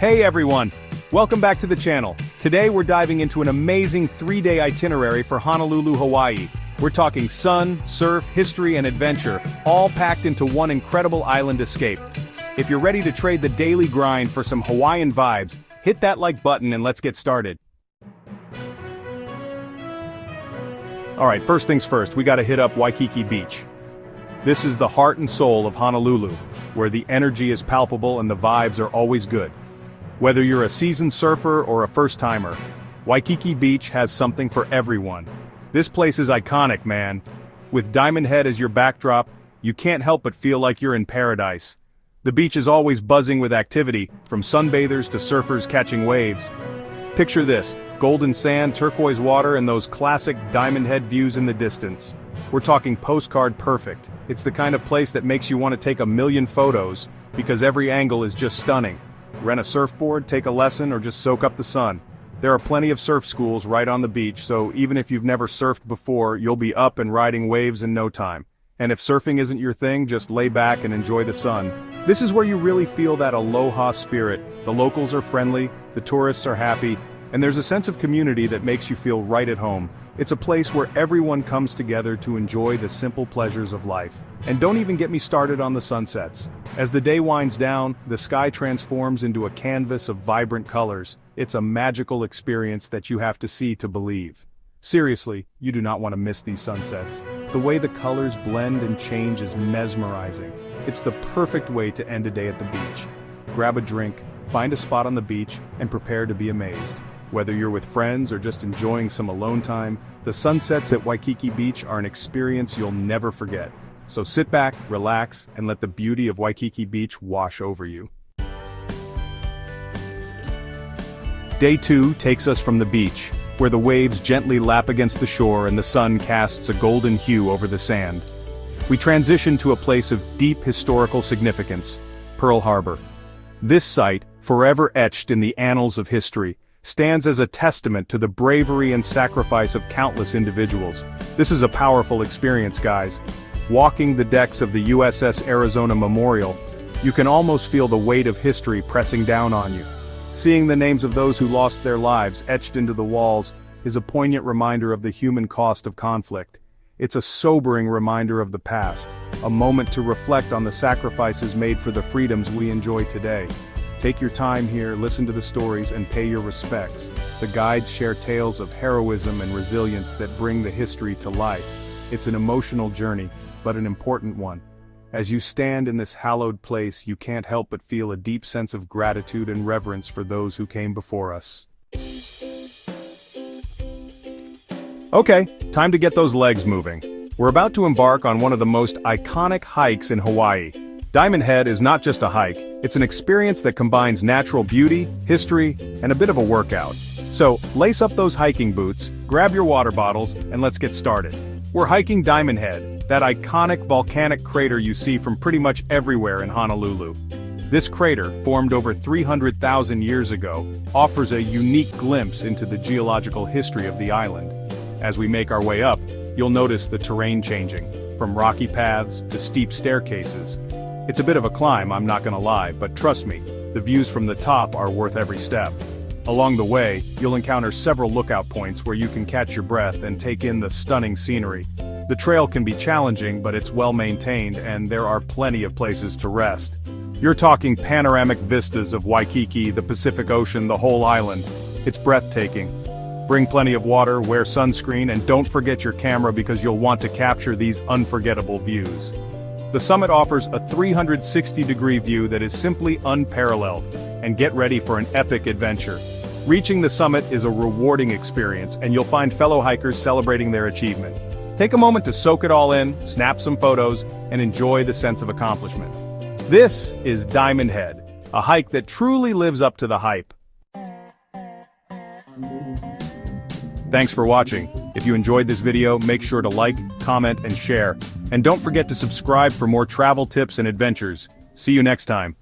Hey everyone! Welcome back to the channel. Today we're diving into an amazing 3-day itinerary for Honolulu, Hawaii. We're talking sun, surf, history, and adventure, all packed into one incredible island escape. If you're ready to trade the daily grind for some Hawaiian vibes, hit that like button and let's get started. Alright, first things first, we gotta hit up Waikiki Beach. This is the heart and soul of Honolulu, where the energy is palpable and the vibes are always good. Whether you're a seasoned surfer or a first-timer, Waikiki Beach has something for everyone. This place is iconic, man. With Diamond Head as your backdrop, you can't help but feel like you're in paradise. The beach is always buzzing with activity, from sunbathers to surfers catching waves. Picture this, golden sand, turquoise water, and those classic Diamond Head views in the distance. We're talking postcard perfect. It's the kind of place that makes you want to take a million photos, because every angle is just stunning. Rent a surfboard, take a lesson, or just soak up the sun. There are plenty of surf schools right on the beach, so even if you've never surfed before, you'll be up and riding waves in no time. And if surfing isn't your thing, just lay back and enjoy the sun. This is where you really feel that aloha spirit. The locals are friendly, the tourists are happy, and there's a sense of community that makes you feel right at home. It's a place where everyone comes together to enjoy the simple pleasures of life. And don't even get me started on the sunsets. As the day winds down, the sky transforms into a canvas of vibrant colors. It's a magical experience that you have to see to believe. Seriously, you do not want to miss these sunsets. The way the colors blend and change is mesmerizing. It's the perfect way to end a day at the beach. Grab a drink, find a spot on the beach, and prepare to be amazed. Whether you're with friends or just enjoying some alone time, the sunsets at Waikiki Beach are an experience you'll never forget. So sit back, relax, and let the beauty of Waikiki Beach wash over you. Day 2 takes us from the beach, where the waves gently lap against the shore and the sun casts a golden hue over the sand. We transition to a place of deep historical significance, Pearl Harbor. This site, forever etched in the annals of history, stands as a testament to the bravery and sacrifice of countless individuals. This is a powerful experience, guys. Walking the decks of the USS Arizona Memorial, you can almost feel the weight of history pressing down on you. Seeing the names of those who lost their lives etched into the walls is a poignant reminder of the human cost of conflict. It's a sobering reminder of the past, a moment to reflect on the sacrifices made for the freedoms we enjoy today. Take your time here, listen to the stories, and pay your respects. The guides share tales of heroism and resilience that bring the history to life. It's an emotional journey, but an important one. As you stand in this hallowed place, you can't help but feel a deep sense of gratitude and reverence for those who came before us. Okay, time to get those legs moving. We're about to embark on one of the most iconic hikes in Hawaii. Diamond Head is not just a hike, it's an experience that combines natural beauty, history, and a bit of a workout. So, lace up those hiking boots, grab your water bottles, and let's get started. We're hiking Diamond Head, that iconic volcanic crater you see from pretty much everywhere in Honolulu. This crater, formed over 300,000 years ago, offers a unique glimpse into the geological history of the island. As we make our way up, you'll notice the terrain changing, from rocky paths to steep staircases. It's a bit of a climb, I'm not gonna lie, but trust me, the views from the top are worth every step. Along the way, you'll encounter several lookout points where you can catch your breath and take in the stunning scenery. The trail can be challenging, but it's well maintained and there are plenty of places to rest. You're talking panoramic vistas of Waikiki, the Pacific Ocean, the whole island. It's breathtaking. Bring plenty of water, wear sunscreen, and don't forget your camera because you'll want to capture these unforgettable views. The summit offers a 360-degree view that is simply unparalleled, and get ready for an epic adventure. Reaching the summit is a rewarding experience, and you'll find fellow hikers celebrating their achievement. Take a moment to soak it all in, snap some photos, and enjoy the sense of accomplishment. This is Diamond Head, a hike that truly lives up to the hype. Thanks for watching. If you enjoyed this video, make sure to like, comment, and share. And don't forget to subscribe for more travel tips and adventures. See you next time.